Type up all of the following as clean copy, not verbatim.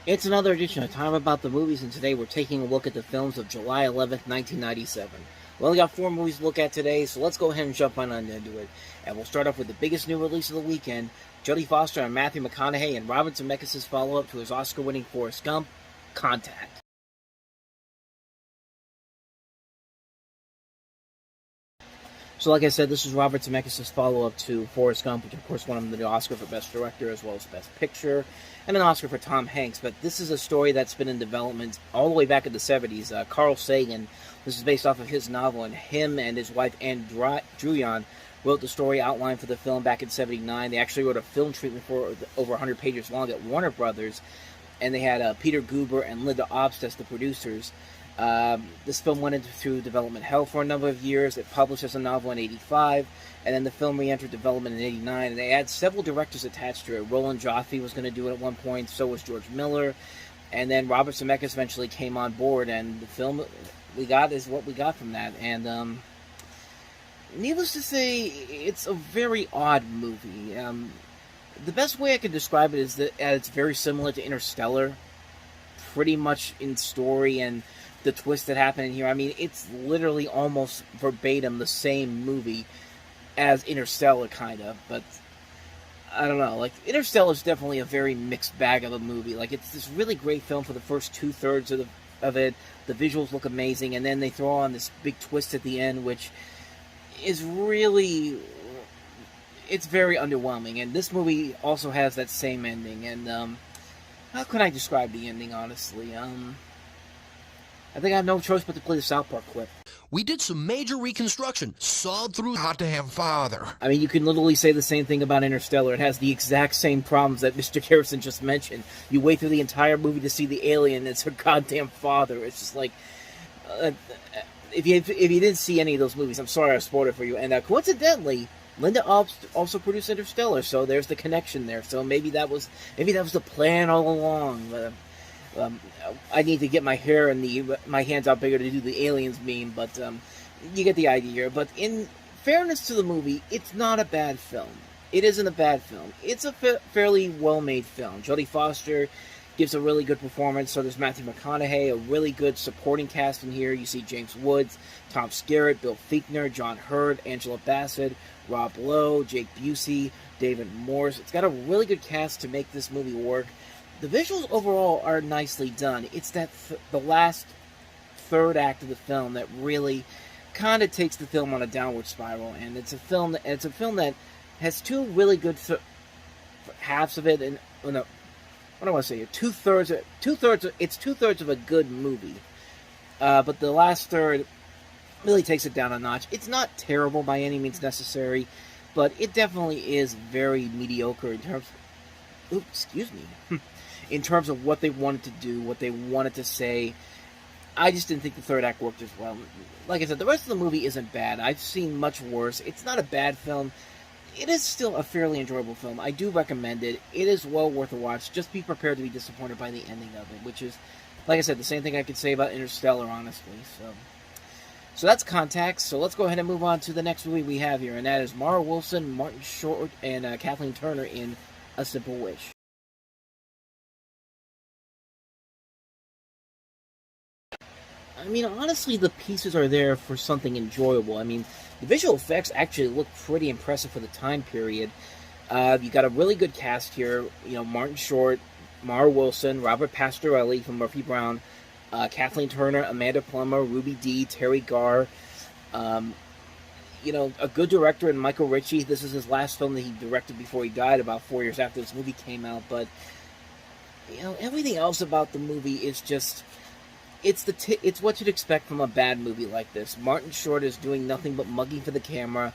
It's another edition of Time About the Movies, and today we're taking a look at the films of July 11th, 1997. We only got 4 movies to look at today, so let's go ahead and jump on into it. And we'll start off with the biggest new release of the weekend, Jodie Foster and Matthew McConaughey and Robert Zemeckis' follow-up to his Oscar-winning Forrest Gump, Contact. So like I said, this is Robert Zemeckis' follow-up to Forrest Gump, which of course won him the Oscar for Best Director as well as Best Picture, and an Oscar for Tom Hanks. But this is a story that's been in development all the way back in the 70s. Carl Sagan, this is based off of his novel, and him and his wife Anne Druyan wrote the story outline for the film back in 79. They actually wrote a film treatment for over 100 pages long at Warner Brothers, and they had Peter Guber and Linda Obst as the producers. This film went through development hell for a number of years. It published as a novel in 85, and then the film re-entered development in 89, and they had several directors attached to it. Roland Joffe was going to do it at one point, so was George Miller, and then Robert Zemeckis eventually came on board, and the film we got is what we got from that. And needless to say, it's a very odd movie. The best way I could describe it is that it's very similar to Interstellar, pretty much in story and the twist that happened in here. I mean, it's literally almost verbatim the same movie as Interstellar, kind of, but I don't know. Like, Interstellar is definitely a very mixed bag of a movie. Like, it's this really great film for the first 2/3 of it. The visuals look amazing, and then they throw on this big twist at the end, which is really, it's very underwhelming. And this movie also has that same ending. And how can I describe the ending, honestly? I think I have no choice but to play the South Park clip. We did some major reconstruction, sawed through goddamn father. I mean, you can literally say the same thing about Interstellar. It has the exact same problems that Mr. Harrison just mentioned. You wait through the entire movie to see the alien, it's her goddamn father. It's just like, if you didn't see any of those movies, I'm sorry I spoiled it for you. And coincidentally, Linda Obst also produced Interstellar, so there's the connection there. So maybe that was the plan all along. I need to get my hair and my hands out bigger to do the aliens meme, but you get the idea here. But in fairness to the movie, it's not a bad film. It isn't a bad film. It's a fairly well-made film. Jodie Foster gives a really good performance. So does Matthew McConaughey, a really good supporting cast in here. You see James Woods, Tom Skerritt, Bill Fichtner, John Hurt, Angela Bassett, Rob Lowe, Jake Busey, David Morse. It's got a really good cast to make this movie work. The visuals overall are nicely done. It's that the last third act of the film that really kind of takes the film on a downward spiral, and it's a film that has two really good halves of it, and what do I want to say? It's 2/3 of a good movie, but the last third really takes it down a notch. It's not terrible by any means necessary, but it definitely is very mediocre in terms. Oops, excuse me. In terms of what they wanted to do, what they wanted to say. I just didn't think the third act worked as well. Like I said, the rest of the movie isn't bad. I've seen much worse. It's not a bad film. It is still a fairly enjoyable film. I do recommend it. It is well worth a watch. Just be prepared to be disappointed by the ending of it, which is, like I said, the same thing I could say about Interstellar, honestly. So that's Contact. So let's go ahead and move on to the next movie we have here, and that is Mara Wilson, Martin Short, and Kathleen Turner in A Simple Wish. I mean, honestly, the pieces are there for something enjoyable. I mean, the visual effects actually look pretty impressive for the time period. You got a really good cast here. You know, Martin Short, Mara Wilson, Robert Pastorelli from Murphy Brown, Kathleen Turner, Amanda Plummer, Ruby Dee, Terry Garr. You know, a good director in Michael Ritchie. This is his last film that he directed before he died, about 4 years after this movie came out. But, you know, everything else about the movie is just... It's what you'd expect from a bad movie like this. Martin Short is doing nothing but mugging for the camera.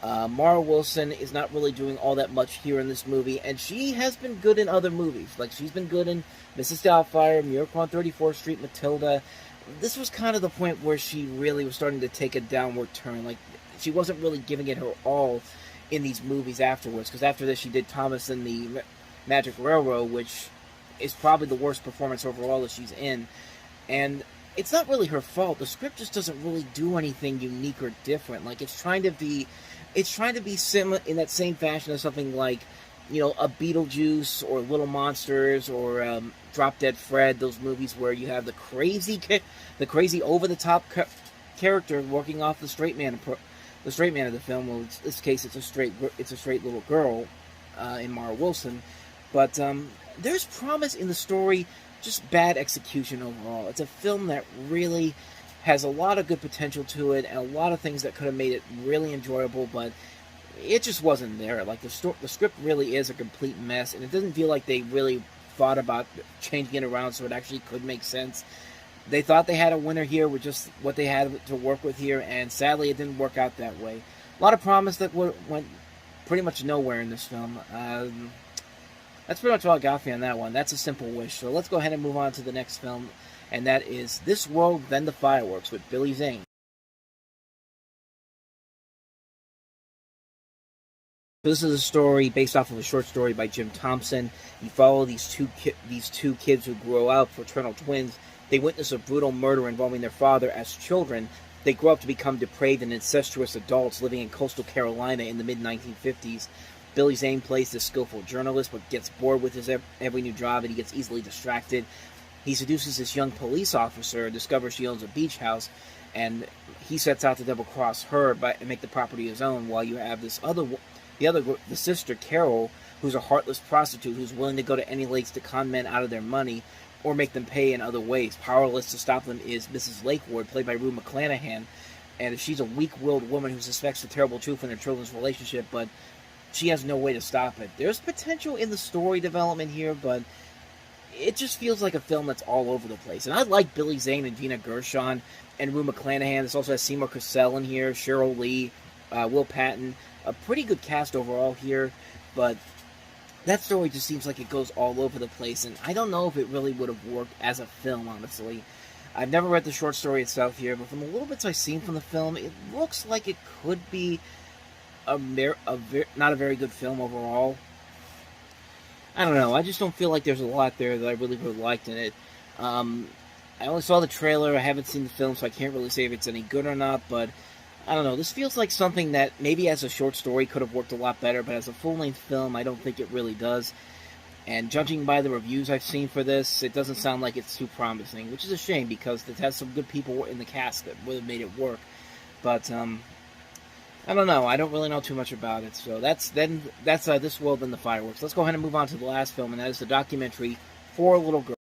Mara Wilson is not really doing all that much here in this movie, and she has been good in other movies. Like, she's been good in Mrs. Doubtfire, Miracle on 34th Street, Matilda. This was kind of the point where she really was starting to take a downward turn. Like, she wasn't really giving it her all in these movies afterwards, because after this she did Thomas and the Magic Railroad, which is probably the worst performance overall that she's in. And it's not really her fault. The script just doesn't really do anything unique or different. Like, it's trying to be similar in that same fashion as something like a Beetlejuice or Little Monsters or Drop Dead Fred, those movies where you have the crazy over the top character working off the straight man of the film. Well, in this case, it's a straight little girl in Mara Wilson, but there's promise in the story, just bad execution overall. It's a film that really has a lot of good potential to it and a lot of things that could have made it really enjoyable, but it just wasn't there. Like, the script really is a complete mess, and it doesn't feel like they really thought about changing it around so it actually could make sense. They thought they had a winner here with just what they had to work with here, and sadly it didn't work out that way. A lot of promise that went pretty much nowhere in this film. That's pretty much all I got for you on that one. That's A Simple Wish. So let's go ahead and move on to the next film, and that is This World, Then the Fireworks with Billy Zane. This is a story based off of a short story by Jim Thompson. You follow these two kids who grow up, fraternal twins. They witness a brutal murder involving their father as children. They grow up to become depraved and incestuous adults living in coastal Carolina in the mid-1950s. Billy Zane plays this skillful journalist, but gets bored with his every new job, and he gets easily distracted. He seduces this young police officer, discovers she owns a beach house, and he sets out to double-cross her and make the property his own, while you have the sister, Carol, who's a heartless prostitute who's willing to go to any lengths to con men out of their money or make them pay in other ways. Powerless to stop them is Mrs. Lakeward, played by Rue McClanahan, and she's a weak-willed woman who suspects the terrible truth in their children's relationship, but she has no way to stop it. There's potential in the story development here, but it just feels like a film that's all over the place. And I like Billy Zane and Gina Gershon and Rue McClanahan. This also has Seymour Cassell in here, Cheryl Lee, Will Patton. A pretty good cast overall here, but that story just seems like it goes all over the place, and I don't know if it really would have worked as a film, honestly. I've never read the short story itself here, but from the little bits I've seen from the film, it looks like it could be not a very good film overall. I don't know, I just don't feel like there's a lot there that I really would have liked in it. I only saw the trailer, I haven't seen the film, so I can't really say if it's any good or not, but I don't know, this feels like something that maybe as a short story could have worked a lot better, but as a full-length film, I don't think it really does. And judging by the reviews I've seen for this, it doesn't sound like it's too promising, which is a shame because it has some good people in the cast that would have made it work. But, I don't know, I don't really know too much about it, so that's This World, Then the Fireworks. Let's go ahead and move on to the last film, and that is the documentary For a Little Girl.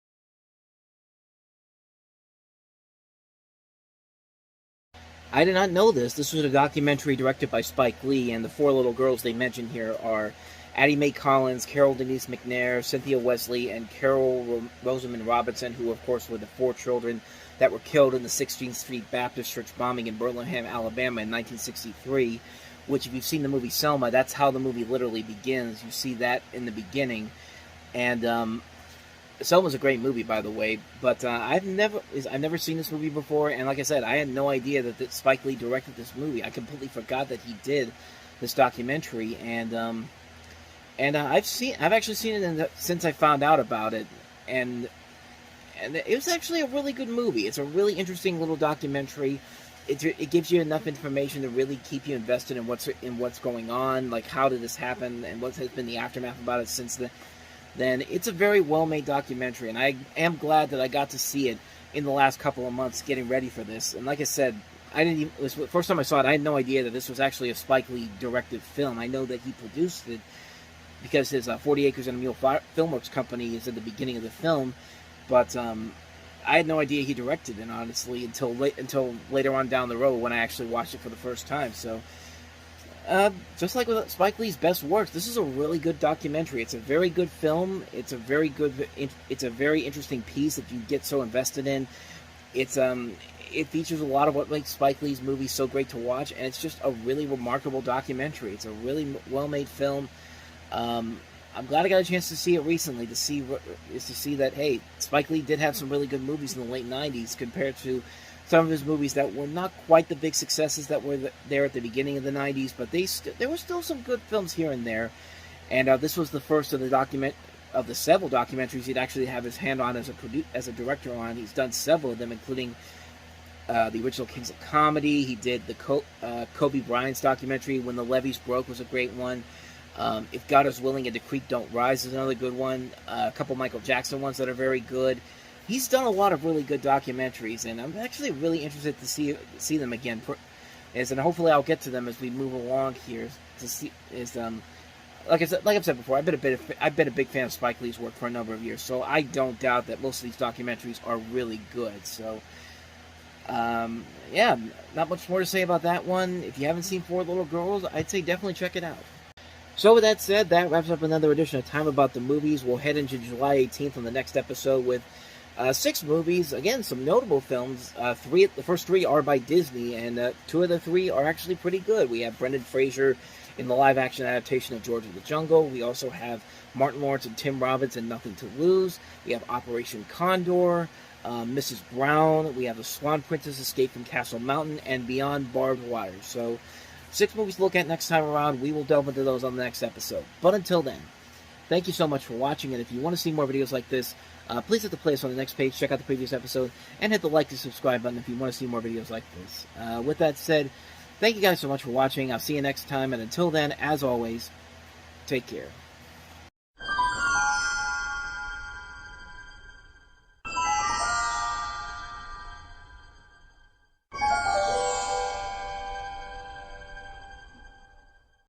I did not know this. This was a documentary directed by Spike Lee, and the four little girls they mention here are Addie Mae Collins, Carol Denise McNair, Cynthia Wesley, and Carol Rosamond Robinson, who, of course, were the four children that were killed in the 16th Street Baptist Church bombing in Birmingham, Alabama in 1963, which, if you've seen the movie Selma, that's how the movie literally begins. You see that in the beginning, and Selma's a great movie, by the way, but I've never seen this movie before, and like I said, I had no idea that Spike Lee directed this movie. I completely forgot that he did this documentary, and I've actually seen it since I found out about it, and it was actually a really good movie. It's a really interesting little documentary. It gives you enough information to really keep you invested in what's going on, like how did this happen, and what has been the aftermath about it since then. It's a very well-made documentary, and I am glad that I got to see it in the last couple of months getting ready for this. And like I said, it was the first time I saw it, I had no idea that this was actually a Spike Lee directed film. I know that he produced it because his 40 Acres and a Mule Filmworks company is at the beginning of the film, but I had no idea he directed it, honestly, until later on down the road when I actually watched it for the first time. So, just like with Spike Lee's best works, this is a really good documentary. It's a very good film. It's a very interesting piece that you get so invested in. It features a lot of what makes Spike Lee's movies so great to watch, and it's just a really remarkable documentary. It's a really well-made film. I'm glad I got a chance to see it recently to see that, hey, Spike Lee did have some really good movies in the late 90s compared to some of his movies that were not quite the big successes that were there at the beginning of the 90s, but there were still some good films here and there. And this was the first of the several documentaries he'd actually have his hand on as a director on. He's done several of them, including the original Kings of Comedy. He did the Kobe Bryant's documentary, When the Levees Broke, was a great one. If God Is Willing and The Creek Don't Rise is another good one. A couple Michael Jackson ones that are very good. He's done a lot of really good documentaries, and I'm actually really interested to see them again. And hopefully I'll get to them as we move along here. To see like I've said before, I've been a big fan of Spike Lee's work for a number of years, so I don't doubt that most of these documentaries are really good. So, yeah, not much more to say about that one. If you haven't seen Four Little Girls, I'd say definitely check it out. So with that said, that wraps up another edition of Time About the Movies. We'll head into July 18th on the next episode with 6 movies. Again, some notable films. The first 3 are by Disney, and 2 of the 3 are actually pretty good. We have Brendan Fraser in the live-action adaptation of George of the Jungle. We also have Martin Lawrence and Tim Robbins in Nothing to Lose. We have Operation Condor, Mrs. Brown. We have The Swan Princess, Escape from Castle Mountain, and Beyond Barbed Wire. So, 6 movies to look at next time around. We will delve into those on the next episode. But until then, thank you so much for watching, and if you want to see more videos like this, please hit the playlist on the next page, check out the previous episode, and hit the like and subscribe button if you want to see more videos like this. With that said, thank you guys so much for watching. I'll see you next time, and until then, as always, take care.